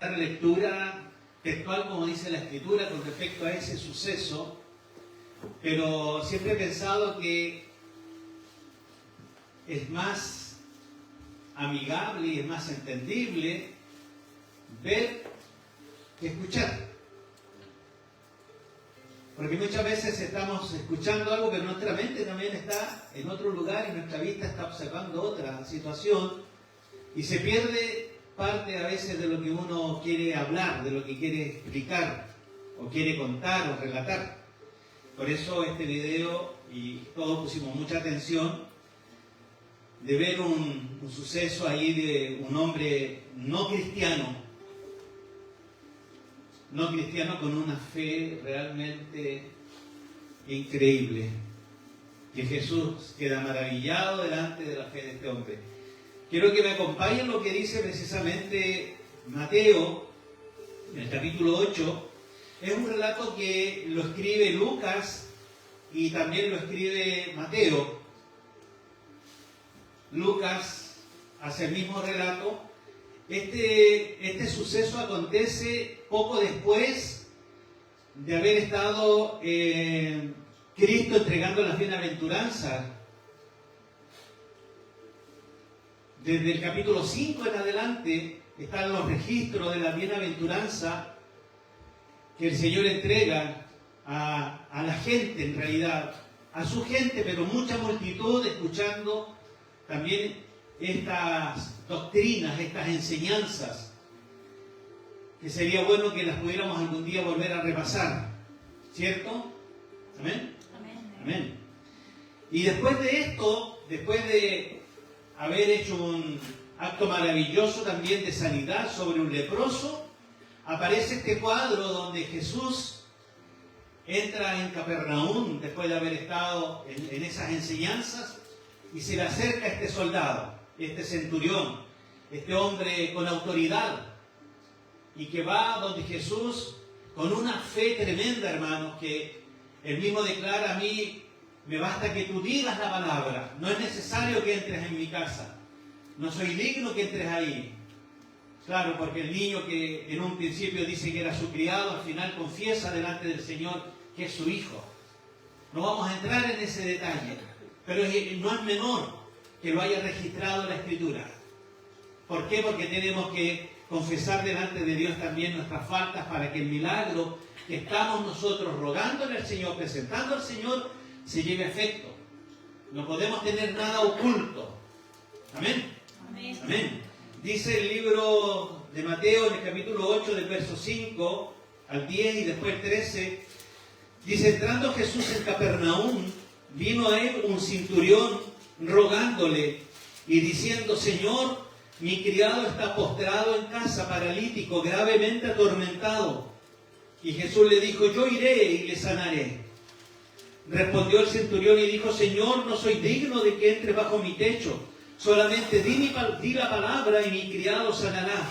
Dar lectura textual, como dice la Escritura, con respecto a ese suceso, pero siempre he pensado que es más amigable y es más entendible ver que escuchar. Porque muchas veces estamos escuchando algo, pero nuestra mente también está en otro lugar y nuestra vista está observando otra situación y se pierde parte a veces de lo que uno quiere hablar, de lo que quiere explicar o quiere contar o relatar. Por eso este video, y todos pusimos mucha atención, de ver un suceso ahí de un hombre no cristiano con una fe realmente increíble, que Jesús queda maravillado delante de la fe de este hombre. Quiero que me acompañen lo que dice precisamente Mateo, en el capítulo 8. Es un relato que lo escribe Lucas y también lo escribe Mateo. Lucas hace el mismo relato. Este suceso acontece poco después de haber estado Cristo entregando las bienaventuranzas. Desde el capítulo 5 en adelante están los registros de la bienaventuranza que el Señor entrega a la gente, en realidad, a su gente, pero mucha multitud escuchando también estas doctrinas, estas enseñanzas, que sería bueno que las pudiéramos algún día volver a repasar, ¿cierto? ¿Amén? Amén. Amén. Y después de esto, después de haber hecho un acto maravilloso también de sanidad sobre un leproso, aparece este cuadro donde Jesús entra en Capernaum después de haber estado en esas enseñanzas y se le acerca a este soldado, este centurión, este hombre con autoridad, y que va donde Jesús con una fe tremenda, hermanos, que él mismo declara: a mí me basta que tú digas la palabra, no es necesario que entres en mi casa, no soy digno que entres ahí. Claro, porque el niño que en un principio dice que era su criado, al final confiesa delante del Señor que es su hijo. No vamos a entrar en ese detalle, pero no es menor que lo haya registrado la Escritura. ¿Por qué? Porque tenemos que confesar delante de Dios también nuestras faltas para que el milagro que estamos nosotros rogándole al Señor, presentando al Señor, se lleve a efecto. No podemos tener nada oculto. Amén. Amén. Amén. Dice el libro de Mateo en el capítulo 8 del verso 5 al 10 y después el 13. Dice: entrando Jesús en Capernaum, vino a él un centurión rogándole y diciendo: Señor, mi criado está postrado en casa, paralítico, gravemente atormentado. Y Jesús le dijo: yo iré y le sanaré. Respondió el centurión y dijo: Señor, no soy digno de que entre bajo mi techo. Solamente di la palabra y mi criado sanará.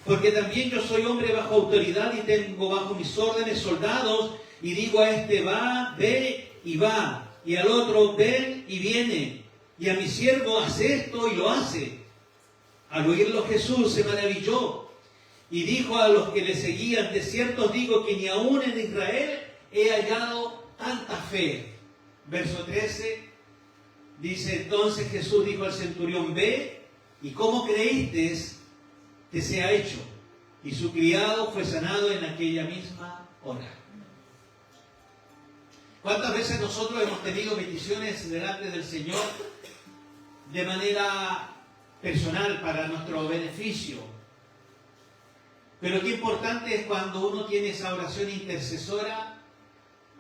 Porque también yo soy hombre bajo autoridad y tengo bajo mis órdenes soldados, y digo a este: va, ve y va, y al otro: ven y viene, y a mi siervo: hace esto, y lo hace. Al oírlo Jesús se maravilló y dijo a los que le seguían: de cierto os digo que ni aún en Israel he hallado tanta fe. Verso 13 dice: entonces Jesús dijo al centurión: ve, y como creíste te sea hecho. Y su criado fue sanado en aquella misma hora. ¿Cuántas veces nosotros hemos tenido peticiones delante del Señor de manera personal para nuestro beneficio? Pero qué importante es cuando uno tiene esa oración intercesora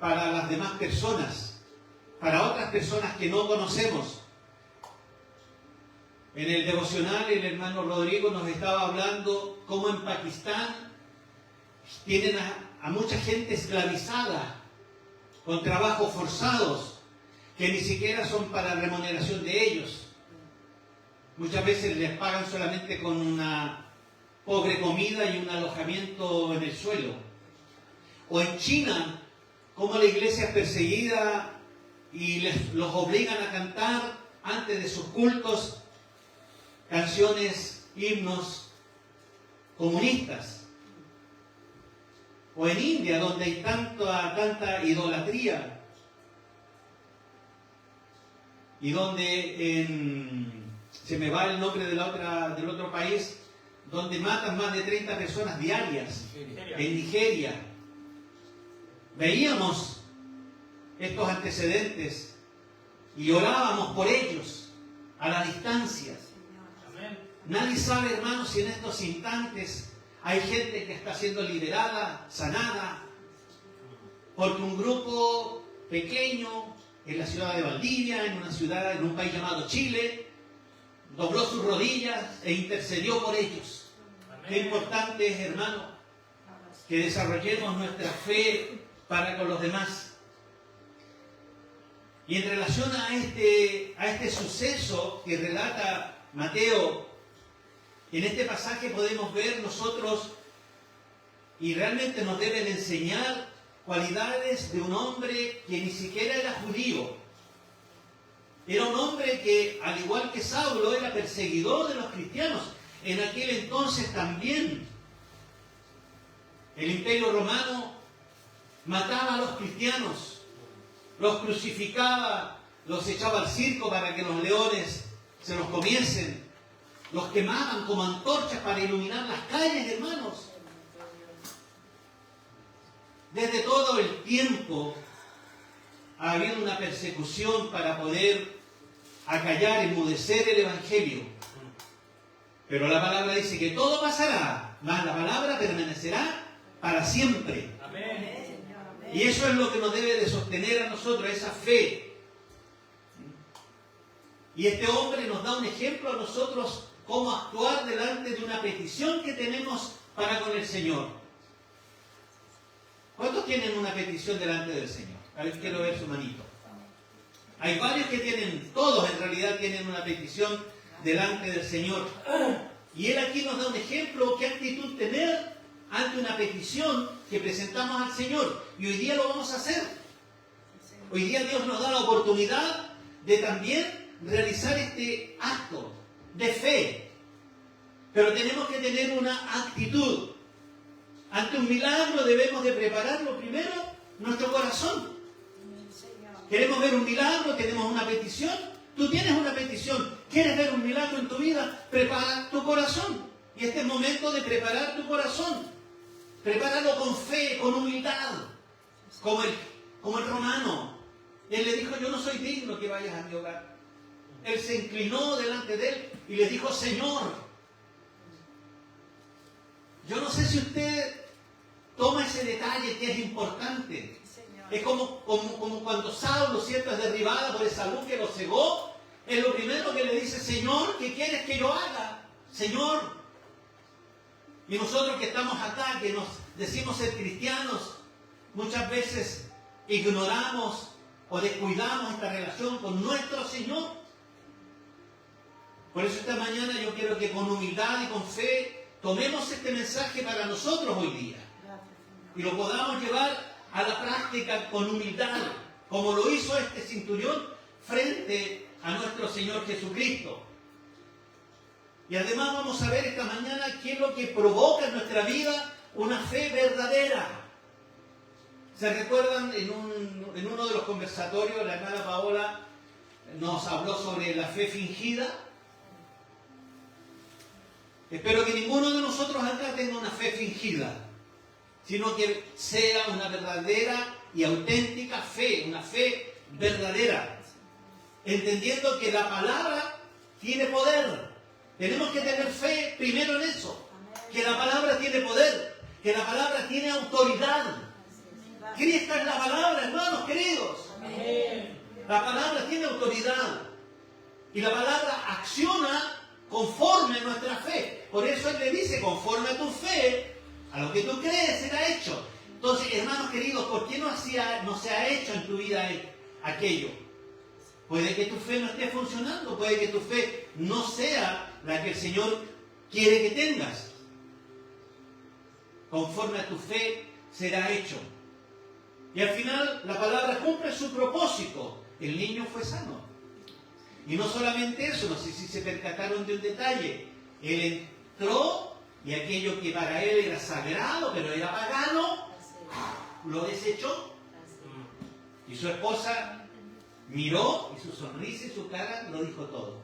para las demás personas, para otras personas que no conocemos. En el devocional el hermano Rodrigo nos estaba hablando cómo en Pakistán tienen a mucha gente esclavizada, con trabajos forzados, que ni siquiera son para remuneración de ellos. Muchas veces les pagan solamente con una pobre comida y un alojamiento en el suelo. O en China, como la iglesia es perseguida y los obligan a cantar antes de sus cultos canciones, himnos comunistas, o en India, donde hay tanta idolatría, y donde se me va el nombre del otro país, donde matan más de 30 personas diarias, en Nigeria. Veíamos estos antecedentes y orábamos por ellos a la distancia. Nadie sabe, hermanos, si en estos instantes hay gente que está siendo liberada, sanada, porque un grupo pequeño en la ciudad de Valdivia, en un país llamado Chile, dobló sus rodillas e intercedió por ellos. Qué importante es, hermano, que desarrollemos nuestra fe para con los demás. Y en relación a este suceso que relata Mateo, en este pasaje podemos ver nosotros, y realmente nos deben enseñar, cualidades de un hombre que ni siquiera era judío. Era un hombre que, al igual que Saulo, era perseguidor de los cristianos. En aquel entonces también el Imperio Romano mataba a los cristianos, los crucificaba, los echaba al circo para que los leones se los comiesen, los quemaban como antorchas para iluminar las calles, hermanos. Desde todo el tiempo ha habido una persecución para poder acallar, enmudecer el Evangelio. Pero la palabra dice que todo pasará, mas la palabra permanecerá para siempre. Amén. Y eso es lo que nos debe de sostener a nosotros, esa fe. Y este hombre nos da un ejemplo a nosotros cómo actuar delante de una petición que tenemos para con el Señor. ¿Cuántos tienen una petición delante del Señor? A ver, quiero ver su manito. Hay varios que tienen, todos en realidad tienen una petición delante del Señor. Y Él aquí nos da un ejemplo, qué actitud tener ante una petición que presentamos al Señor. Y hoy día lo vamos a hacer. Hoy día Dios nos da la oportunidad de también realizar este acto de fe. Pero tenemos que tener una actitud. Ante un milagro debemos de prepararlo primero nuestro corazón. Queremos ver un milagro, tenemos una petición. Tú tienes una petición, quieres ver un milagro en tu vida, prepara tu corazón. Y este es el momento de preparar tu corazón. Prepáralo con fe, con humildad. Como el romano. Él le dijo, yo no soy digno que vayas a mi hogar. Él se inclinó delante de él y le dijo, Señor, yo no sé si usted toma ese detalle que es importante. Es como cuando Saulo, ¿cierto?, es derribada por esa luz que lo cegó. Es lo primero que le dice, Señor, ¿qué quieres que yo haga? Señor. Y nosotros que estamos acá, que nos decimos ser cristianos, muchas veces ignoramos o descuidamos esta relación con nuestro Señor. Por eso esta mañana yo quiero que con humildad y con fe tomemos este mensaje para nosotros hoy día. Y lo podamos llevar a la práctica con humildad, como lo hizo este centurión frente a nuestro Señor Jesucristo. Y además vamos a ver esta mañana qué es lo que provoca en nuestra vida una fe verdadera. ¿Se recuerdan? En uno de los conversatorios la hermana Paola nos habló sobre la fe fingida? Espero que ninguno de nosotros acá tenga una fe fingida, sino que sea una verdadera y auténtica fe, una fe verdadera, entendiendo que la palabra tiene poder. Tenemos que tener fe primero en eso, que la palabra tiene poder, que la palabra tiene autoridad. Cristo es la palabra, hermanos queridos. La palabra tiene autoridad y la palabra acciona conforme a nuestra fe. Por eso Él le dice, conforme a tu fe, a lo que tú crees será hecho. Entonces, hermanos queridos, ¿por qué no se ha hecho en tu vida aquello? Puede que tu fe no esté funcionando, puede que tu fe no sea la que el Señor quiere que tengas. Conforme a tu fe será hecho. Y al final la palabra cumple su propósito. El niño fue sano. Y no solamente eso, no sé si se percataron de un detalle. Él entró y aquello que para él era sagrado, pero era pagano, lo desechó. Y su esposa miró y su sonrisa y su cara lo dijo todo.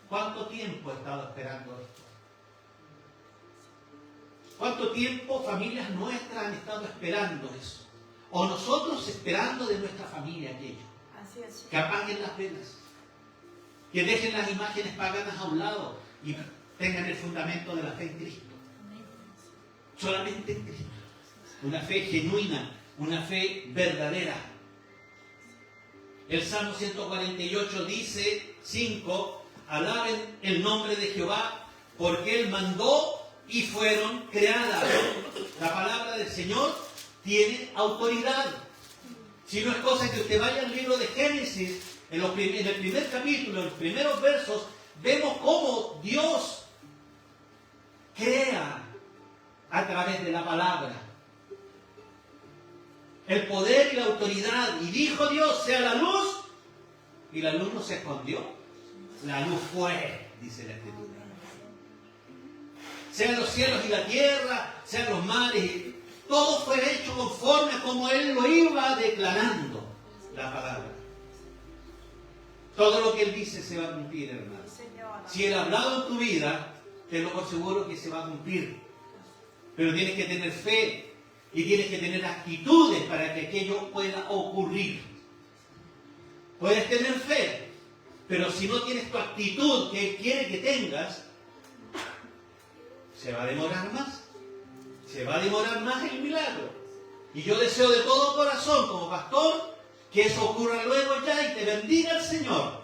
¿Cuánto tiempo he estado esperando esto? ¿Cuánto tiempo familias nuestras han estado esperando eso? O nosotros esperando de nuestra familia aquello. Que apaguen las velas. Que dejen las imágenes paganas a un lado y tengan el fundamento de la fe en Cristo. Solamente en Cristo. Una fe genuina, una fe verdadera. El Salmo 148 dice, 5, alaben el nombre de Jehová, porque Él mandó y fueron creadas. La palabra del Señor tiene autoridad. Si no es cosa que usted vaya al libro de Génesis, en el primer capítulo, en los primeros versos, vemos cómo Dios crea a través de la palabra. El poder y la autoridad. Y dijo Dios, sea la luz, y la luz no se escondió. La luz fue, dice la Escritura. Sean los cielos y la tierra, sean los mares, todo fue hecho conforme a como Él lo iba declarando, la palabra. Todo lo que Él dice se va a cumplir, hermano. Si Él ha hablado en tu vida, te lo por seguro que se va a cumplir. Pero tienes que tener fe y tienes que tener actitudes para que aquello pueda ocurrir. Puedes tener fe, pero si no tienes tu actitud que Él quiere que tengas, se va a demorar más. Se va a demorar más el milagro. Y yo deseo de todo corazón, como pastor, que eso ocurra luego ya y te bendiga el Señor.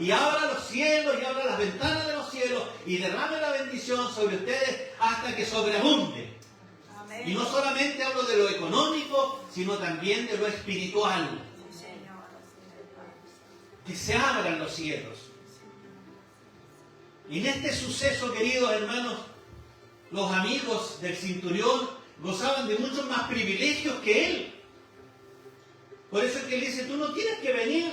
Y abra los cielos y abra las ventanas de los cielos y derrame la bendición sobre ustedes hasta que sobreabunde. Amén. Y no solamente hablo de lo económico, sino también de lo espiritual. Que se abran los cielos. Y en este suceso, queridos hermanos, los amigos del centurión gozaban de muchos más privilegios que él. Por eso es que él dice, tú no tienes que venir,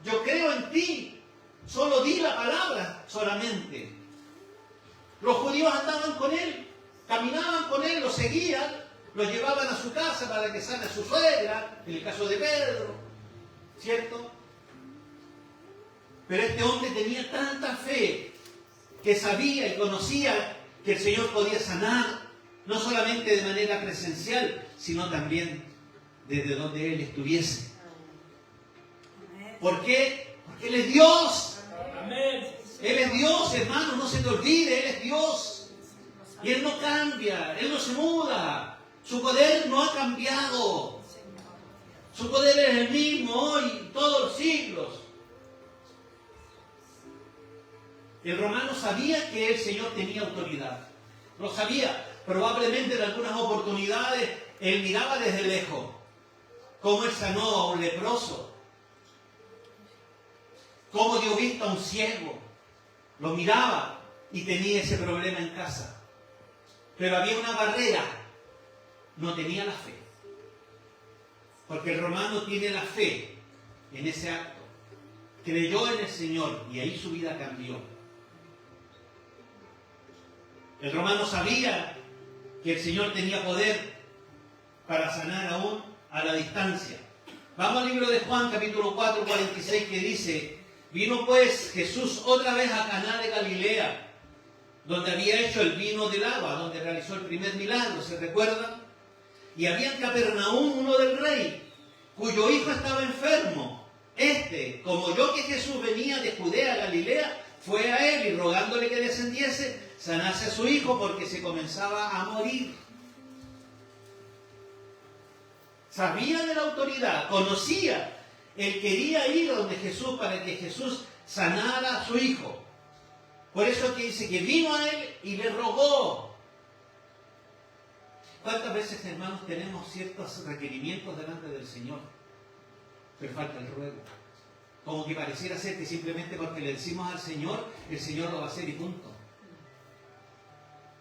yo creo en ti, solo di la palabra solamente. Los judíos andaban con él, caminaban con él, lo seguían, lo llevaban a su casa para que sane a su suegra, en el caso de Pedro, ¿cierto? Pero este hombre tenía tanta fe que sabía y conocía que el Señor podía sanar, no solamente de manera presencial, sino también desde donde Él estuviese. ¿Por qué? Porque Él es Dios. Él es Dios, hermano, no se te olvide, Él es Dios. Y Él no cambia, Él no se muda. Su poder no ha cambiado. Su poder es el mismo hoy, todos los siglos. El romano sabía que el Señor tenía autoridad. Lo sabía. Probablemente en algunas oportunidades él miraba desde lejos cómo él sanó a un leproso, cómo dio vista a un ciego. Lo miraba y tenía ese problema en casa. Pero había una barrera. No tenía la fe. Porque el romano tiene la fe en ese acto. Creyó en el Señor y ahí su vida cambió. El romano sabía que el Señor tenía poder para sanar aún a la distancia. Vamos al libro de Juan, capítulo 4, 46, que dice, vino pues Jesús otra vez a Caná de Galilea, donde había hecho el vino del agua, donde realizó el primer milagro, ¿se recuerdan? Y había en Capernaum uno del rey, cuyo hijo estaba enfermo. Como oyó que Jesús venía de Judea a Galilea, fue a él y rogándole que descendiese, sanase a su hijo porque se comenzaba a morir. Sabía de la autoridad, conocía. Él quería ir donde Jesús para que Jesús sanara a su hijo. Por eso es que dice que vino a él y le rogó. ¿Cuántas veces, hermanos, tenemos ciertos requerimientos delante del Señor? Pero falta el ruego. Como que pareciera ser que simplemente porque le decimos al Señor, el Señor lo va a hacer y punto.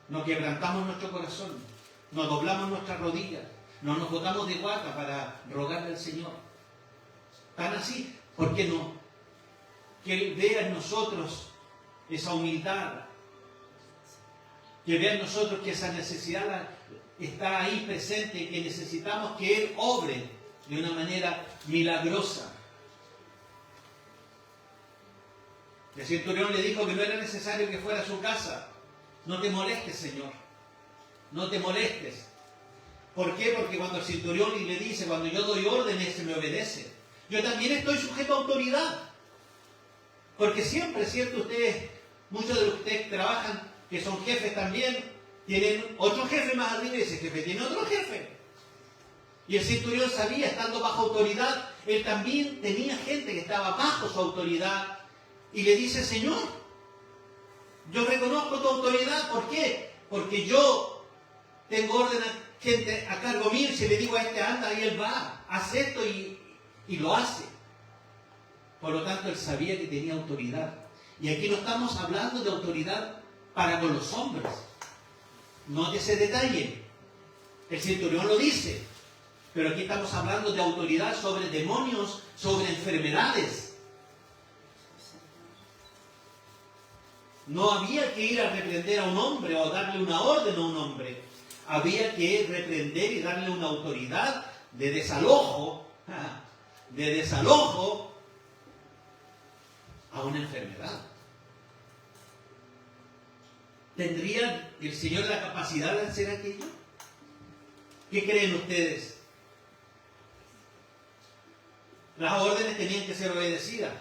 Nos quebrantamos nuestro corazón, nos doblamos nuestras rodillas, no nos botamos de guata para rogarle al Señor. Tan así, ¿por qué no? Que Él vea en nosotros esa humildad, que vea en nosotros que esa necesidad está ahí presente, que necesitamos que Él obre de una manera milagrosa. El centurión le dijo que no era necesario que fuera a su casa. No te molestes, Señor. No te molestes. ¿Por qué? Porque cuando el centurión le dice, cuando yo doy órdenes, se me obedece. Yo también estoy sujeto a autoridad. Porque siempre, ¿cierto? Ustedes, muchos de ustedes trabajan, que son jefes también, tienen otro jefe más arriba y ese jefe tiene otro jefe. Y el centurión sabía, estando bajo autoridad, él también tenía gente que estaba bajo su autoridad. Y le dice, Señor, yo reconozco tu autoridad. ¿Por qué? Porque yo tengo orden a gente a cargo mío y si le digo a este anda y él va, hace esto y lo hace. Por lo tanto, él sabía que tenía autoridad. Y aquí no estamos hablando de autoridad para con los hombres. Note ese detalle. El centurión lo dice. Pero aquí estamos hablando de autoridad sobre demonios, sobre enfermedades. No había que ir a reprender a un hombre o darle una orden a un hombre. Había que reprender y darle una autoridad de desalojo a una enfermedad. ¿Tendría el Señor la capacidad de hacer aquello? ¿Qué creen ustedes? Las órdenes tenían que ser obedecidas.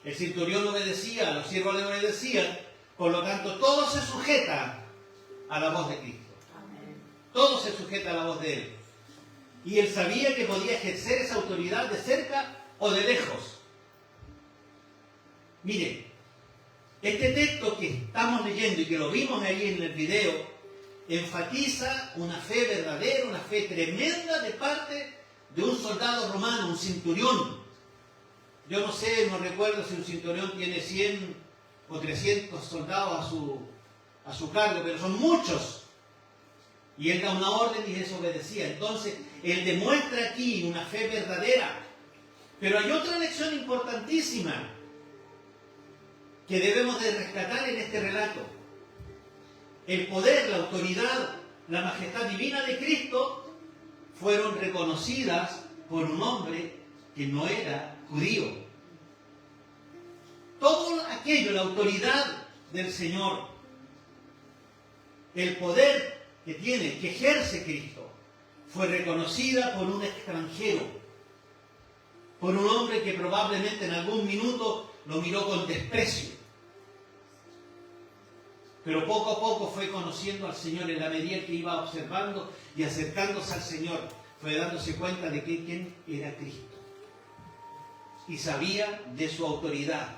El centurión obedecía, los siervos le obedecían, por lo tanto todo se sujeta a la voz de Cristo. Todo se sujeta a la voz de Él. Y él sabía que podía ejercer esa autoridad de cerca o de lejos. Mire, este texto que estamos leyendo y que lo vimos ahí en el video, enfatiza una fe verdadera, una fe tremenda de parte de un soldado romano, un centurión. Yo no sé, no recuerdo si un centurión tiene 100 o 300 soldados a su cargo, pero son muchos. Y él da una orden y es obedecía. Entonces, él demuestra aquí una fe verdadera. Pero hay otra lección importantísima que debemos de rescatar en este relato. El poder, la autoridad, la majestad divina de Cristo fueron reconocidas por un hombre que no era judío. Todo aquello, la autoridad del Señor, el poder que tiene, que ejerce Cristo, fue reconocida por un extranjero, por un hombre que probablemente en algún minuto lo miró con desprecio. Pero poco a poco fue conociendo al Señor en la medida que iba observando y acercándose al Señor, fue dándose cuenta de que quién era Cristo. Y sabía de su autoridad.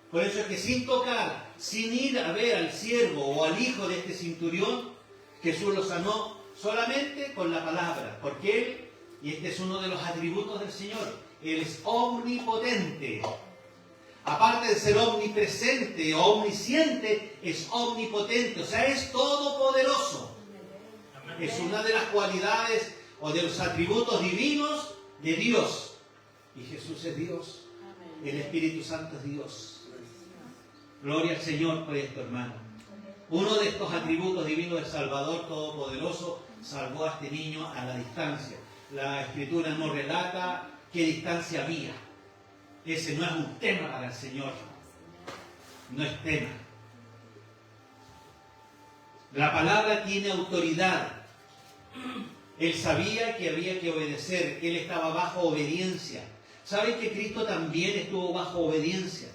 Por eso es que sin tocar, sin ir a ver al siervo o al hijo de este centurión, Jesús lo sanó solamente con la palabra. Porque Él, y este es uno de los atributos del Señor, Él es omnipotente. Aparte de ser omnipresente o omnisciente, es omnipotente, o sea, es todopoderoso. Es una de las cualidades o de los atributos divinos de Dios. Y Jesús es Dios. El Espíritu Santo es Dios. Gloria al Señor por esto, hermano. Uno de estos atributos divinos del Salvador Todopoderoso salvó a este niño a la distancia. La Escritura no relata qué distancia había. Ese no es un tema para el Señor. No es tema. La palabra tiene autoridad. Él sabía que había que obedecer. Él estaba bajo obediencia. ¿Saben que Cristo también estuvo bajo obediencia?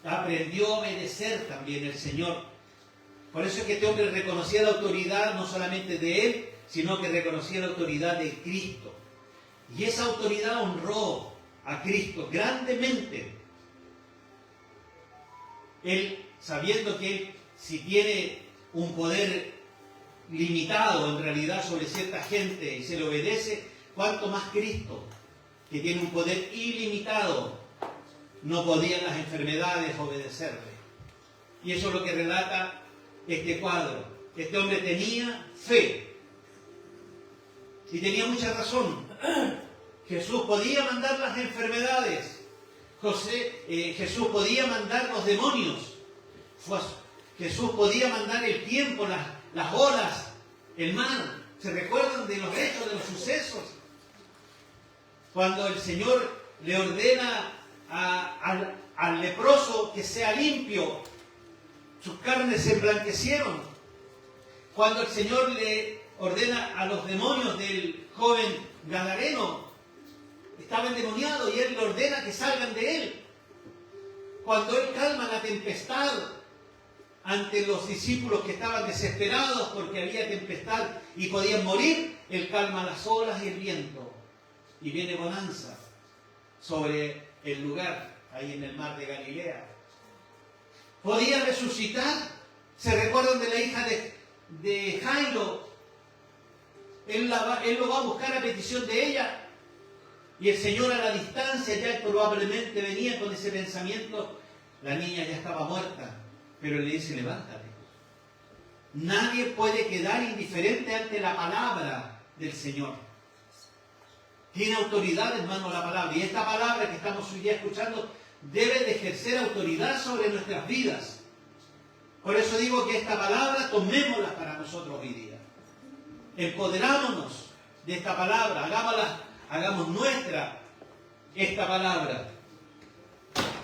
Aprendió a obedecer también el Señor. Por eso es que este hombre reconocía la autoridad no solamente de Él, sino que reconocía la autoridad de Cristo. Y esa autoridad honró a Cristo grandemente. Él, sabiendo que Él, si tiene un poder limitado en realidad sobre cierta gente y se le obedece, cuánto más Cristo, que tiene un poder ilimitado, no podían las enfermedades obedecerle. Y eso es lo que relata este cuadro. Este hombre tenía fe. Y tenía mucha razón. Jesús podía mandar las enfermedades. Jesús podía mandar los demonios. Jesús podía mandar el tiempo, las olas, el mar. ¿Se recuerdan de los hechos, de los sucesos? Cuando el Señor le ordena al leproso que sea limpio, sus carnes se emblanquecieron. Cuando el Señor le ordena a los demonios del joven gadareno, estaba endemoniado y Él le ordena que salgan de él. Cuando Él calma la tempestad ante los discípulos que estaban desesperados porque había tempestad y podían morir, Él calma las olas y el viento. Y viene bonanza sobre el lugar, ahí en el mar de Galilea. Podía resucitar. ¿Se recuerdan de la hija de Jairo? Él lo va a buscar a petición de ella. Y el Señor a la distancia ya probablemente venía con ese pensamiento. La niña ya estaba muerta, pero Él le dice, levántate. Nadie puede quedar indiferente ante la palabra del Señor. Tiene autoridad, hermano, la palabra. Y esta palabra que estamos hoy día escuchando debe de ejercer autoridad sobre nuestras vidas. Por eso digo que esta palabra tomémosla para nosotros hoy día. Empoderámonos de esta palabra, hagamos nuestra esta palabra.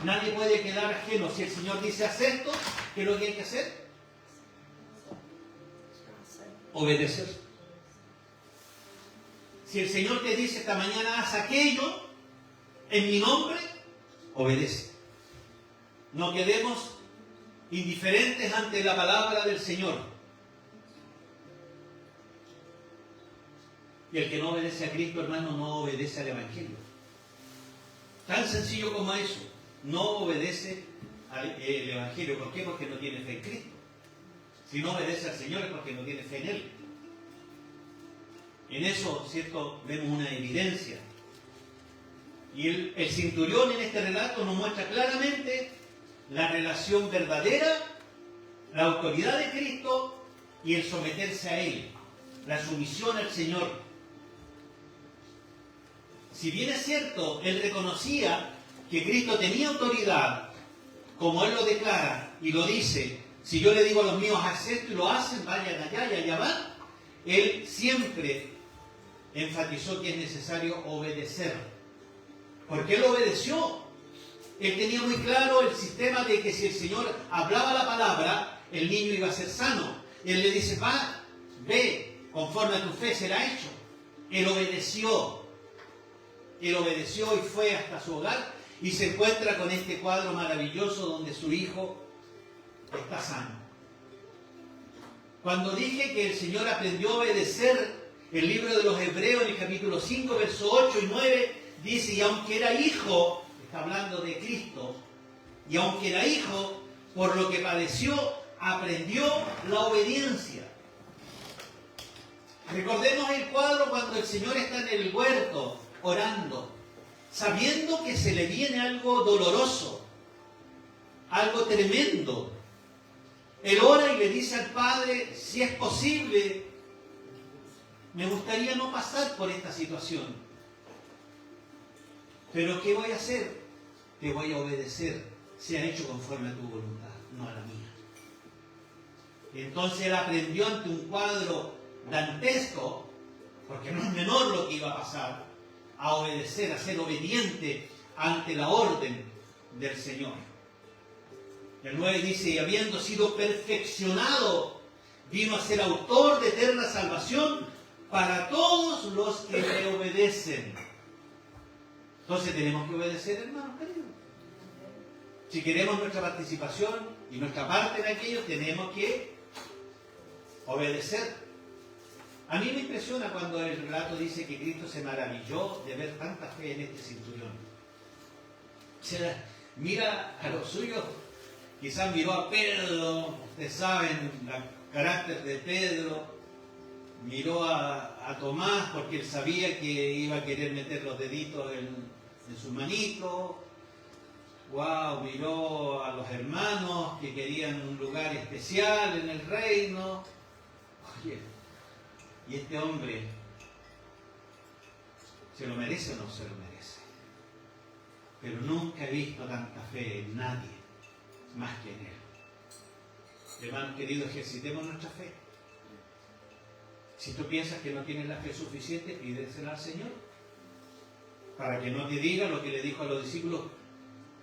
Nadie puede quedar ajeno. Si el Señor dice, haz esto, ¿qué es lo que hay que hacer? Obedecer. Si el Señor te dice esta mañana, haz aquello en mi nombre, obedece. No quedemos indiferentes ante la palabra del Señor. Y el que no obedece a Cristo, hermano, no obedece al Evangelio. Tan sencillo como eso. No obedece al Evangelio. ¿Por qué? Porque no tiene fe en Cristo. Si no obedece al Señor es porque no tiene fe en Él. En eso, ¿cierto?, vemos una evidencia. Y el centurión en este relato nos muestra claramente la relación verdadera, la autoridad de Cristo y el someterse a Él, la sumisión al Señor. Si bien es cierto, Él reconocía que Cristo tenía autoridad, como Él lo declara y lo dice, si yo le digo a los míos, haz esto y lo hacen, vayan allá y allá van, Él siempre enfatizó que es necesario obedecer. Porque Él obedeció. Él tenía muy claro el sistema de que si el Señor hablaba la palabra, el niño iba a ser sano. Él le dice, va, ve, conforme a tu fe será hecho. Él obedeció. Él obedeció y fue hasta su hogar y se encuentra con este cuadro maravilloso donde su hijo está sano. Cuando dije que el Señor aprendió a obedecer, el libro de los Hebreos, en el capítulo 5, versos 8 y 9, dice, y aunque era hijo, está hablando de Cristo, y aunque era hijo, por lo que padeció, aprendió la obediencia. Recordemos el cuadro cuando el Señor está en el huerto, orando, sabiendo que se le viene algo doloroso, algo tremendo. Él ora y le dice al Padre, si es posible, me gustaría no pasar por esta situación. Pero ¿qué voy a hacer? Te voy a obedecer. Sea hecho conforme a tu voluntad, no a la mía. Entonces él aprendió ante un cuadro dantesco, porque no es menor lo que iba a pasar, a obedecer, a ser obediente ante la orden del Señor. El 9 dice, y habiendo sido perfeccionado, vino a ser autor de eterna salvación para todos los que le obedecen. Entonces tenemos que obedecer, hermanos queridos. Si queremos nuestra participación y nuestra parte en aquello, tenemos que obedecer. A mí me impresiona cuando el relato dice que Cristo se maravilló de ver tanta fe en este centurión. Mira a los suyos, quizás miró a Pedro, ustedes saben el carácter de Pedro, miró a Tomás porque él sabía que iba a querer meter los deditos en su manito. Wow, miró a los hermanos que querían un lugar especial en el reino. Oye, ¿y este hombre se lo merece o no se lo merece? Pero nunca he visto tanta fe en nadie más que en él. Hermanos queridos, ejercitemos nuestra fe. Si tú piensas que no tienes la fe suficiente, pídesela al Señor. Para que no te diga lo que le dijo a los discípulos: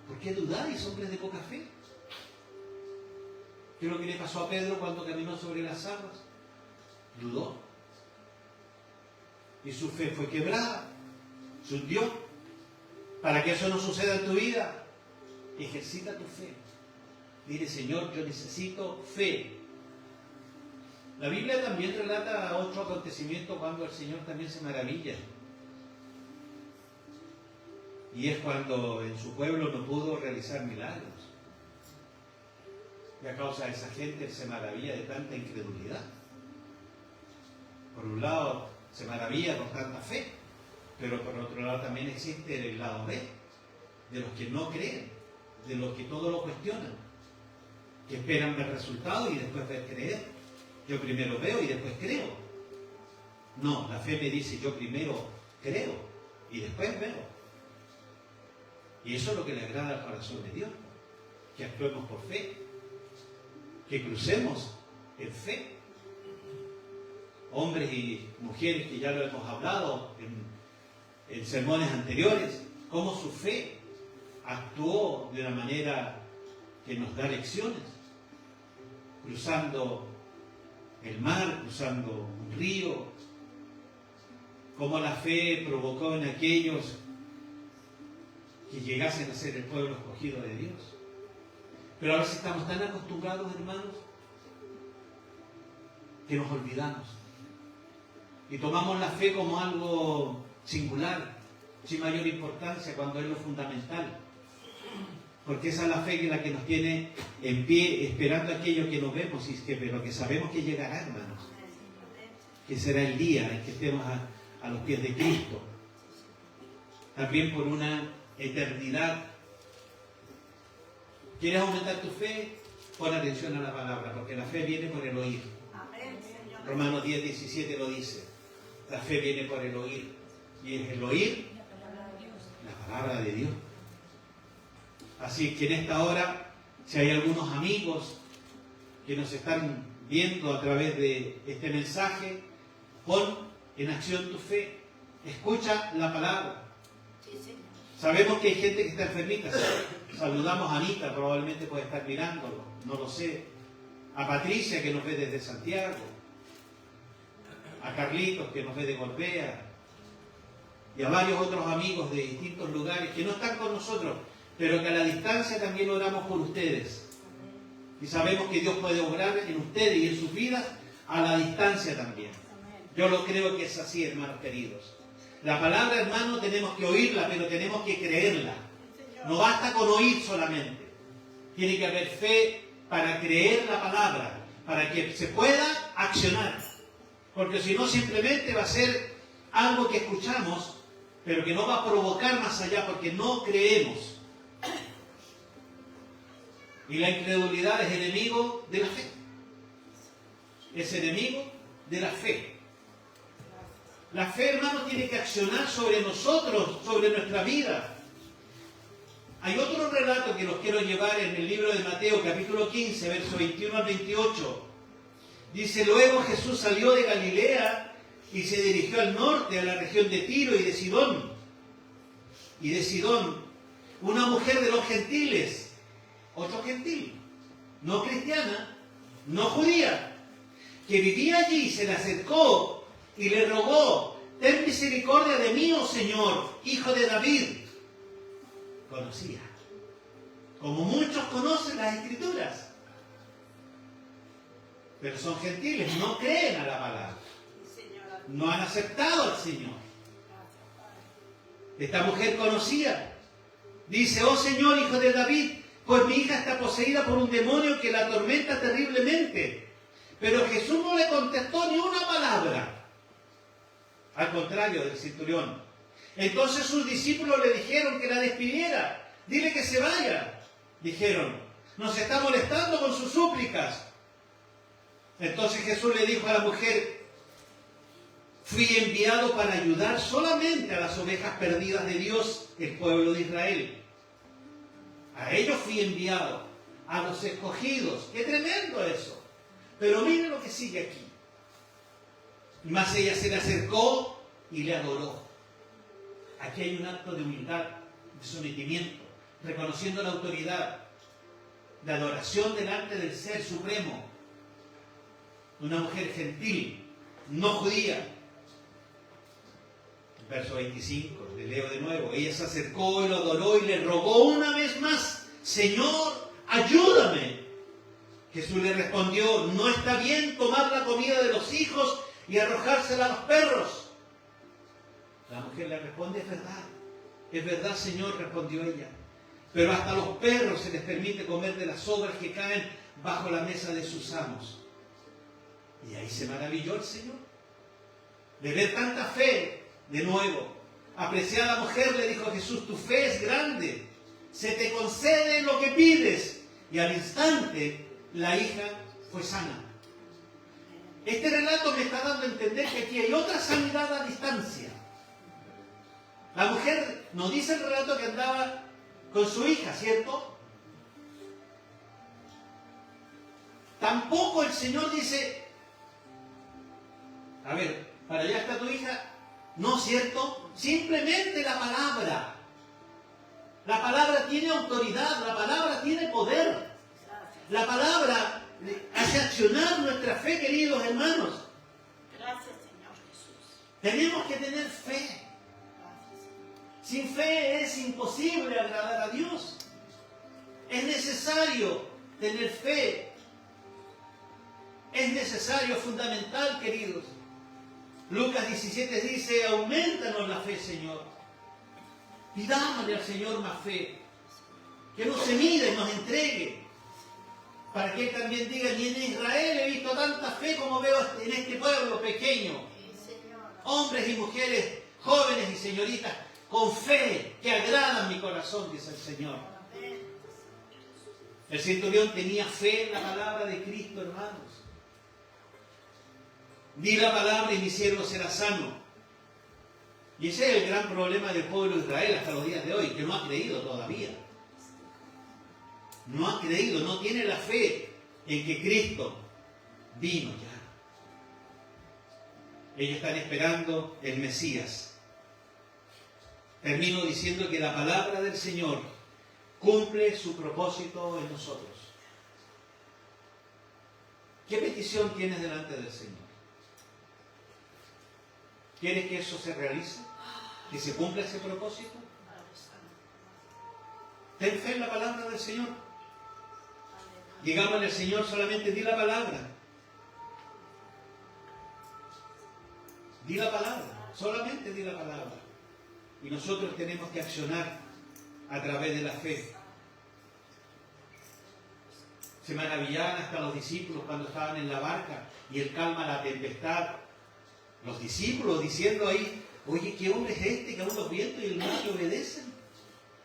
¿por qué dudáis, hombres de poca fe? ¿Qué es lo que le pasó a Pedro cuando caminó sobre las aguas? Dudó. Y su fe fue quebrada. Se hundió. Para que eso no suceda en tu vida, ejercita tu fe. Dile: Señor, yo necesito fe. La Biblia también relata otro acontecimiento cuando el Señor también se maravilla. Y es cuando en su pueblo no pudo realizar milagros. Y a causa de esa gente Él se maravilla de tanta incredulidad. Por un lado se maravilla por tanta fe, pero por otro lado también existe el lado B, de los que no creen, de los que todo lo cuestionan, que esperan ver resultados y después ver creer. Yo primero veo y después creo. No, la fe me dice: yo primero creo y después veo. Y eso es lo que le agrada al corazón de Dios, que actuemos por fe, que crucemos en fe. Hombres y mujeres que ya lo hemos hablado en sermones anteriores, cómo su fe actuó de una manera que nos da lecciones, cruzando el mar, cruzando un río, cómo la fe provocó en aquellos que llegasen a ser el pueblo escogido de Dios. Pero a veces estamos tan acostumbrados, hermanos, que nos olvidamos y tomamos la fe como algo singular, sin mayor importancia, cuando es lo fundamental. Porque esa es la fe que la que nos tiene en pie, esperando aquello que no vemos, pero que sabemos que llegará, hermanos. Que será el día en que estemos a los pies de Cristo. También por una eternidad. ¿Quieres aumentar tu fe? Pon atención a la palabra, porque la fe viene por el oír. Romanos 10:17 lo dice. La fe viene por el oír. Y es el oír la palabra de Dios. Así que en esta hora, si hay algunos amigos que nos están viendo a través de este mensaje, pon en acción tu fe. Escucha la palabra. Sabemos que hay gente que está enfermita. Saludamos a Anita, probablemente puede estar mirándolo, no lo sé. A Patricia, que nos ve desde Santiago. A Carlitos, que nos ve de Golbea. Y a varios otros amigos de distintos lugares que no están con nosotros, pero que a la distancia también oramos por ustedes. Y sabemos que Dios puede obrar en ustedes y en sus vidas a la distancia también. Yo lo creo que es así, hermanos queridos. La palabra, hermano, tenemos que oírla, pero tenemos que creerla. No basta con oír solamente. Tiene que haber fe para creer la palabra, para que se pueda accionar. Porque si no, simplemente va a ser algo que escuchamos, pero que no va a provocar más allá, porque no creemos. Y la incredulidad es enemigo de la fe. Es enemigo de la fe. La fe, hermano, tiene que accionar sobre nosotros, sobre nuestra vida. Hay otro relato que los quiero llevar en el libro de Mateo, capítulo 15, verso 21 al 28. Dice: luego Jesús salió de Galilea y se dirigió al norte, a la región de Tiro y de Sidón. Y de Sidón, una mujer de los gentiles, otro gentil, no cristiana, no judía, que vivía allí, se le acercó y le rogó: ten misericordia de mí, oh Señor, hijo de David. Conocía, como muchos conocen las Escrituras, pero son gentiles, no creen a la palabra, no han aceptado al Señor. Esta mujer conocía, dice: oh Señor, hijo de David, pues mi hija está poseída por un demonio que la atormenta terriblemente. Pero Jesús no le contestó ni una palabra, al contrario del centurión. Entonces sus discípulos le dijeron que la despidiera. Dile que se vaya. Dijeron: nos está molestando con sus súplicas. Entonces Jesús le dijo a la mujer: fui enviado para ayudar solamente a las ovejas perdidas de Dios, el pueblo de Israel. A ellos fui enviado. a los escogidos. ¡Qué tremendo eso! Pero miren lo que sigue aquí. Mas ella se le acercó y le adoró. Aquí hay un acto de humildad, de sometimiento, reconociendo la autoridad, de adoración delante del Ser Supremo. Una mujer gentil, no judía. Verso 25, le leo de nuevo. Ella se acercó y lo adoró y le rogó una vez más: Señor, ayúdame. Jesús le respondió: no está bien tomar la comida de los hijos y arrojársela a los perros. La mujer le responde: es verdad, Señor, respondió ella. Pero hasta los perros se les permite comer de las sobras que caen bajo la mesa de sus amos. Y ahí se maravilló el Señor de ver tanta fe. De nuevo, apreciada mujer, le dijo a Jesús: tu fe es grande, se te concede lo que pides. Y al instante la hija fue sana. Este relato me está dando a entender que aquí hay otra sanidad a distancia. La mujer nos dice el relato que andaba con su hija, ¿cierto? Tampoco el Señor dice: a ver, para allá está tu hija. No, ¿cierto? Simplemente la palabra. La palabra tiene autoridad, la palabra tiene poder. La palabra hace accionar nuestra fe, queridos hermanos. Gracias, Señor Jesús. Tenemos que tener fe. Sin fe es imposible agradar a Dios. Es necesario tener fe. Es necesario, fundamental, queridos. Lucas 17 dice: aumentanos la fe, Señor. Pidámosle al Señor más fe. Que nos se mire y nos entregue. Para que Él también diga: ni en Israel he visto tanta fe como veo en este pueblo pequeño. Hombres y mujeres, jóvenes y señoritas, con fe que agradan mi corazón, dice el Señor. El centurión tenía fe en la palabra de Cristo, hermanos. Di la palabra y mi siervo será sano. Y ese es el gran problema del pueblo de Israel hasta los días de hoy, que no ha creído todavía. No ha creído, no tiene la fe en que Cristo vino ya. Ellos están esperando el Mesías. Termino diciendo que la palabra del Señor cumple su propósito en nosotros. ¿Qué petición tienes delante del Señor? ¿Quieres que eso se realice? ¿Que se cumpla ese propósito? Ten fe en la palabra del Señor. Digámosle al Señor: solamente di la palabra. Di la palabra. Solamente di la palabra. Y nosotros tenemos que accionar a través de la fe. Se maravillaban hasta los discípulos cuando estaban en la barca y Él calma la tempestad. Los discípulos diciendo ahí: oye, ¿qué hombre es este que aún los vientos y el mar le obedecen?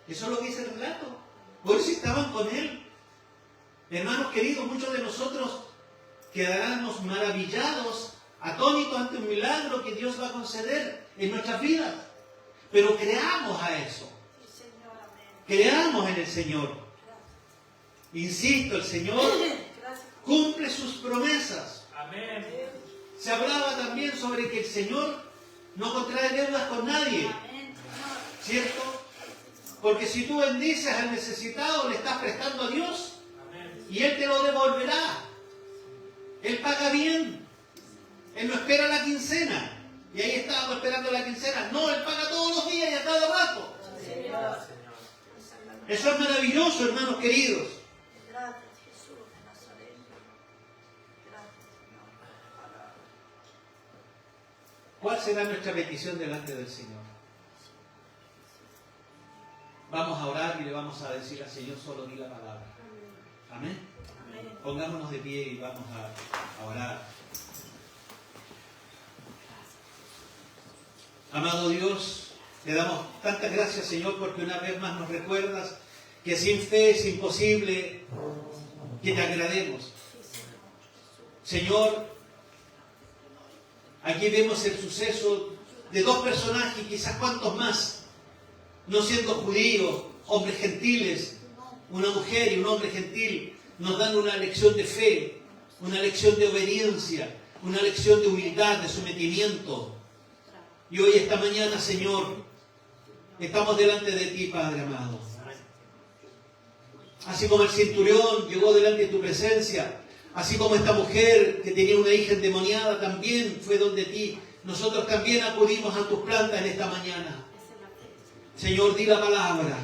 Eso es lo que dice el relato. Por eso estaban con Él. Hermanos queridos, muchos de nosotros quedaremos maravillados, atónitos ante un milagro que Dios va a conceder en nuestras vidas. Pero creamos a eso. Creamos en el Señor. Insisto, el Señor cumple sus promesas. Amén. Se hablaba también sobre que el Señor no contrae deudas con nadie. ¿Cierto? Porque si tú bendices al necesitado, le estás prestando a Dios. Y Él te lo devolverá. Él paga bien. Él no espera la quincena. Y ahí estábamos esperando la quincena. No, Él paga todos los días y a cada rato. Eso es maravilloso, hermanos queridos. Gracias, Jesús de Nazaret. Gracias, Señor. ¿Cuál será nuestra petición delante del Señor? Vamos a orar y le vamos a decir al Señor: solo di la palabra. Amén. Amén. Pongámonos de pie y vamos a orar. Amado Dios, te damos tantas gracias, Señor, porque una vez más nos recuerdas que sin fe es imposible que te agrademos. Señor, aquí vemos el suceso de dos personajes, quizás cuantos más, no siendo judíos, hombres gentiles, una mujer y un hombre gentil nos dan una lección de fe, una lección de obediencia, una lección de humildad, de sometimiento. Y hoy, esta mañana, Señor, estamos delante de ti, Padre amado. Así como el centurión llegó delante de tu presencia, así como esta mujer que tenía una hija endemoniada también fue donde ti, nosotros también acudimos a tus plantas en esta mañana. Señor, di la palabra.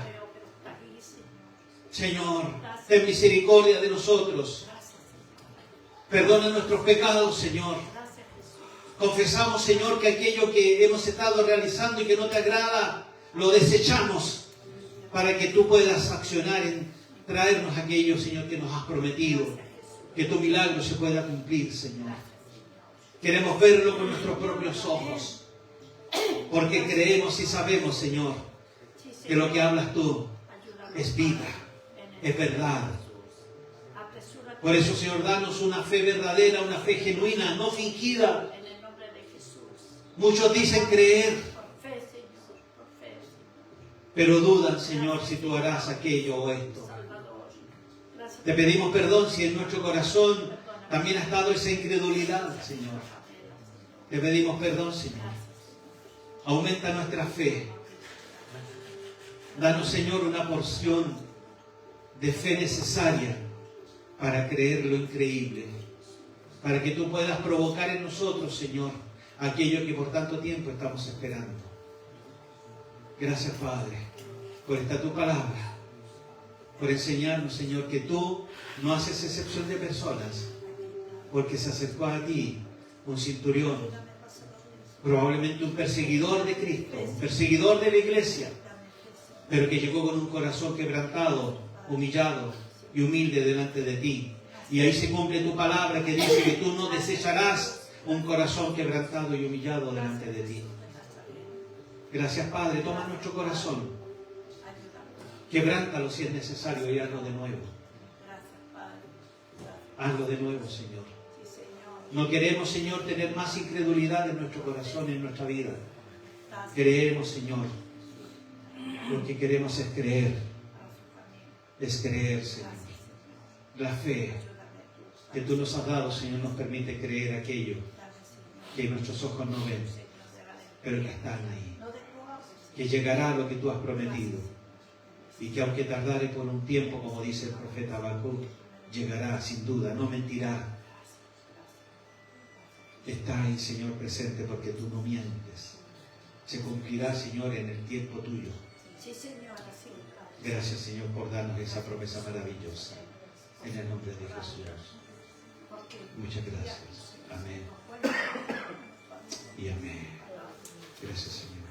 Señor, ten misericordia de nosotros. Perdona nuestros pecados, Señor. Confesamos, Señor, que aquello que hemos estado realizando y que no te agrada, lo desechamos para que tú puedas accionar en traernos aquello, Señor, que nos has prometido. Que tu milagro se pueda cumplir, Señor. Queremos verlo con nuestros propios ojos. Porque creemos y sabemos, Señor, que lo que hablas tú es vida, es verdad. Por eso, Señor, danos una fe verdadera, una fe genuina, no fingida. Muchos dicen creer, pero dudan, Señor, si tú harás aquello o esto. Te pedimos perdón si en nuestro corazón también ha estado esa incredulidad, Señor. Te pedimos perdón, Señor. Aumenta nuestra fe. Danos, Señor, una porción de fe necesaria para creer lo increíble. Para que tú puedas provocar en nosotros, Señor, aquello que por tanto tiempo estamos esperando. Gracias, Padre, por esta tu palabra. Por enseñarnos, Señor, que tú no haces excepción de personas. Porque se acercó a ti un centurión, probablemente un perseguidor de Cristo, un perseguidor de la iglesia, pero que llegó con un corazón quebrantado, humillado y humilde delante de ti. Y ahí se cumple tu palabra que dice que tú no desecharás un corazón quebrantado y humillado delante de ti. Gracias, Padre. Toma nuestro corazón, quebrántalo si es necesario y hazlo de nuevo. Hazlo de nuevo, Señor. No queremos, Señor, tener más incredulidad en nuestro corazón, en nuestra vida. Creemos, Señor. Lo que queremos es creer. Es creer, Señor. La fe que tú nos has dado, Señor, nos permite creer aquello que nuestros ojos no ven, pero que están ahí. Que llegará lo que tú has prometido. Y que aunque tardare por un tiempo, como dice el profeta Habacuc, llegará sin duda, no mentirá. Está ahí, Señor, presente porque tú no mientes. Se cumplirá, Señor, en el tiempo tuyo. Gracias, Señor, por darnos esa promesa maravillosa. En el nombre de Jesús. Muchas gracias. Amén. Y amén. Gracias, Señor.